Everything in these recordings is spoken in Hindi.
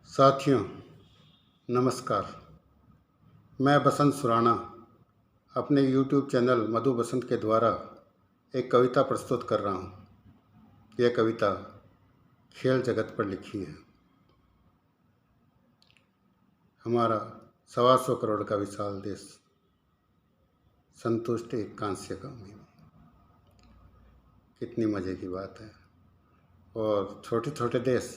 साथियों, नमस्कार। मैं बसंत सुराना अपने YouTube चैनल मधु बसंत के द्वारा एक कविता प्रस्तुत कर रहा हूँ। यह कविता खेल जगत पर लिखी है। हमारा 125 करोड़ का विशाल देश संतुष्ट एक कांस्य का में। कितनी मज़े की बात है। और छोटे छोटे देश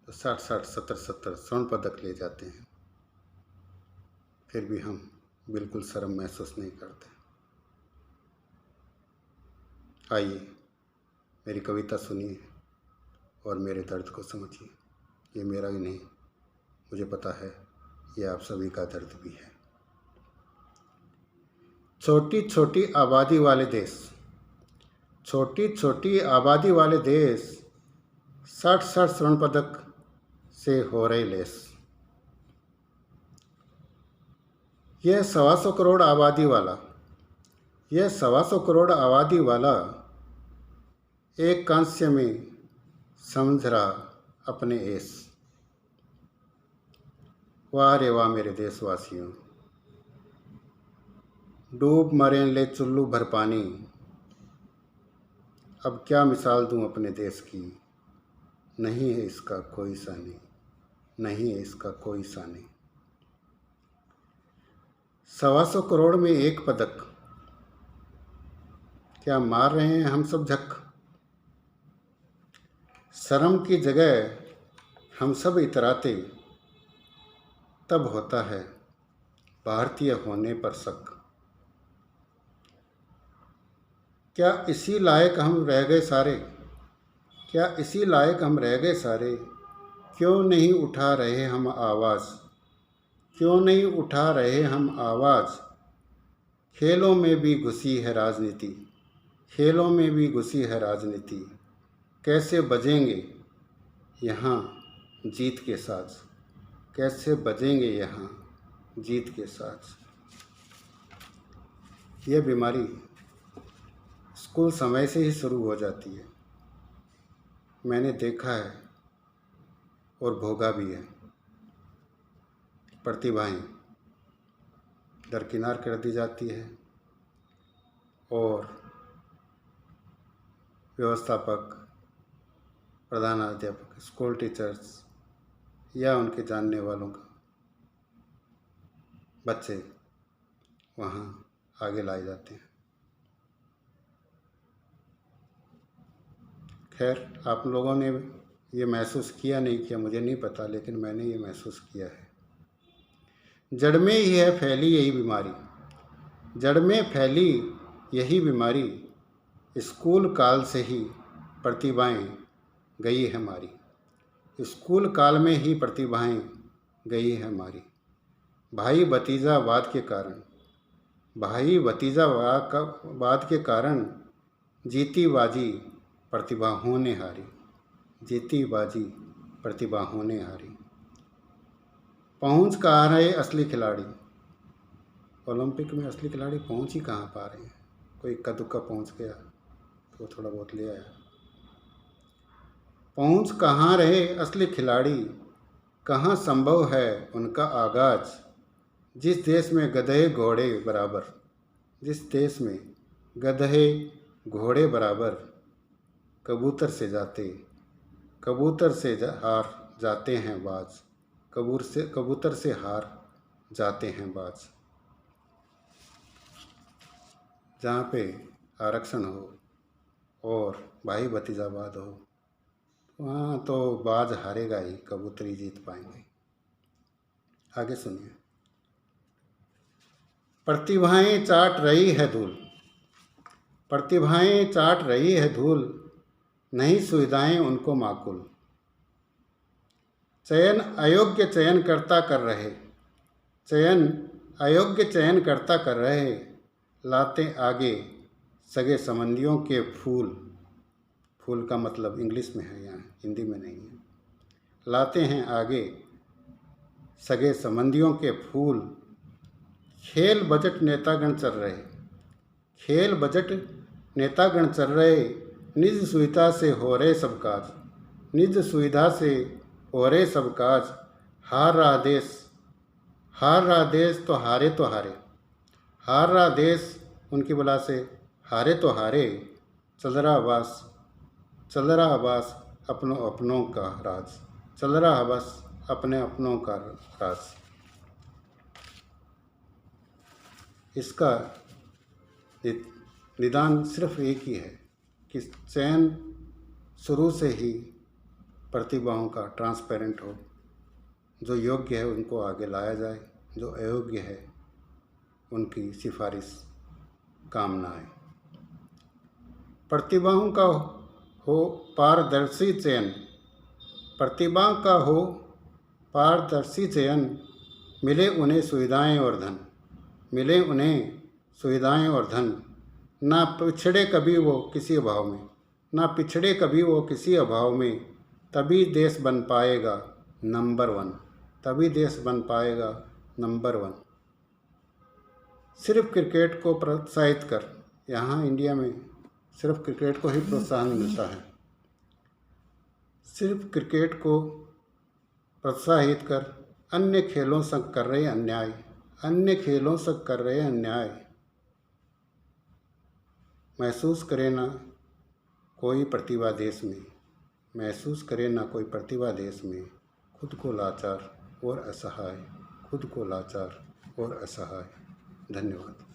तो 60-60, 70-70 स्वर्ण पदक ले जाते हैं, फिर भी हम बिल्कुल शर्म महसूस नहीं करते। आइए मेरी कविता सुनिए और मेरे दर्द को समझिए। ये मेरा ही नहीं, मुझे पता है ये आप सभी का दर्द भी है। छोटी छोटी आबादी वाले देश, छोटी छोटी आबादी वाले देश 60-60 स्वर्ण पदक से हो रहे लेस। यह 125 करोड़ आबादी वाला, यह 125 करोड़ आबादी वाला एक कांस्य में समझ रहा अपने ऐश। वाह रे वाह मेरे देशवासियों, डूब मरें ले चुल्लू भर पानी। अब क्या मिसाल दूं अपने देश की, नहीं है इसका कोई सानी, नहीं है इसका कोई सानी। 125 करोड़ में एक पदक, क्या मार रहे हैं हम सब झक। शर्म की जगह हम सब इतराते, तब होता है भारतीय होने पर शक। क्या इसी लायक हम रह गए सारे, क्या इसी लायक हम रह गए सारे। क्यों नहीं उठा रहे हम आवाज़, क्यों नहीं उठा रहे हम आवाज़। खेलों में भी घुसी है राजनीति, खेलों में भी घुसी है राजनीति। कैसे बजेंगे यहाँ जीत के साज, कैसे बजेंगे यहाँ जीत के साज। ये बीमारी स्कूल समय से ही शुरू हो जाती है। मैंने देखा है और भोगा भी है। प्रतिभाएं दरकिनार कर दी जाती है और व्यवस्थापक, प्रधानाध्यापक, स्कूल टीचर्स या उनके जानने वालों का बच्चे वहाँ आगे लाए जाते हैं। खैर, आप लोगों ने ये महसूस किया नहीं किया मुझे नहीं पता, लेकिन मैंने ये महसूस किया है। जड़ में ही है फैली यही बीमारी, जड़ में फैली यही बीमारी। स्कूल काल से ही प्रतिभाएं गई है हमारी, स्कूल काल में ही प्रतिभाएं गई है हमारी। भाई भतीजावाद के कारण, भाई भतीजावाद के कारण जीती बाजी प्रतिभा होने हारी, जीती बाजी प्रतिभा होने हारी। पहुंच कहाँ रहे असली खिलाड़ी, ओलंपिक में असली खिलाड़ी पहुंच ही कहाँ पा रहे हैं। कोई इक्का दुक्का पहुंच गया तो थोड़ा बहुत ले आया। पहुंच कहाँ रहे असली खिलाड़ी, कहाँ संभव है उनका आगाज। जिस देश में गधे घोड़े बराबर, जिस देश में गधे घोड़े बराबर कबूतर से जाते, कबूतर से हार जाते हैं बाज, कबूतर से हार जाते हैं बाज। जहाँ पे आरक्षण हो और भाई भतीजावाद हो, वहाँ तो बाज हारेगा ही, कबूतर ही जीत पाएंगे। आगे सुनिए। प्रतिभाएं चाट रही है धूल, प्रतिभाएं चाट रही है धूल, नहीं सुविधाएं उनको माकूल। चयन अयोग्य चयनकर्ता कर रहे, चयन अयोग्य चयनकर्ता कर रहे। लाते आगे सगे संबंधियों के फूल, फूल का मतलब इंग्लिश में है, यहाँ हिंदी में नहीं है। लाते हैं आगे सगे संबंधियों के फूल। खेल बजट नेतागण चल रहे, खेल बजट नेतागण चल रहे। निज सुविधा से हो रहे सब काज, निज सुविधा से ओरे सब काज, हार रहा देश, हार रहा देश तो हारे तो हारे, हार रहा देश उनकी बला से हारे तो हारे, चल रहा बस, चल रहा बस अपनों अपनों का राज, चल रहा बस अपने अपनों का राज। इसका निदान सिर्फ एक ही है कि चयन शुरू से ही प्रतिभाओं का ट्रांसपेरेंट हो, जो योग्य है उनको आगे लाया जाए, जो अयोग्य है उनकी सिफारिश काम ना आए। प्रतिभाओं का हो पारदर्शी चयन, प्रतिभा का हो पारदर्शी चयन, मिले उन्हें सुविधाएं और धन, मिले उन्हें सुविधाएं और धन, ना पिछड़े कभी वो किसी अभाव में, ना पिछड़े कभी वो किसी अभाव में, तभी देश बन पाएगा नंबर 1, तभी देश बन पाएगा नंबर 1। सिर्फ क्रिकेट को प्रोत्साहित कर, यहाँ इंडिया में सिर्फ क्रिकेट को ही प्रोत्साहन मिलता है। सिर्फ क्रिकेट को प्रोत्साहित कर, अन्य खेलों से कर रहे अन्याय, अन्य खेलों से कर रहे अन्याय महसूस करे ना कोई प्रतिभा देश में, महसूस करे ना कोई प्रतिभा देश में, खुद को लाचार और असहाय, खुद को लाचार और असहाय। धन्यवाद।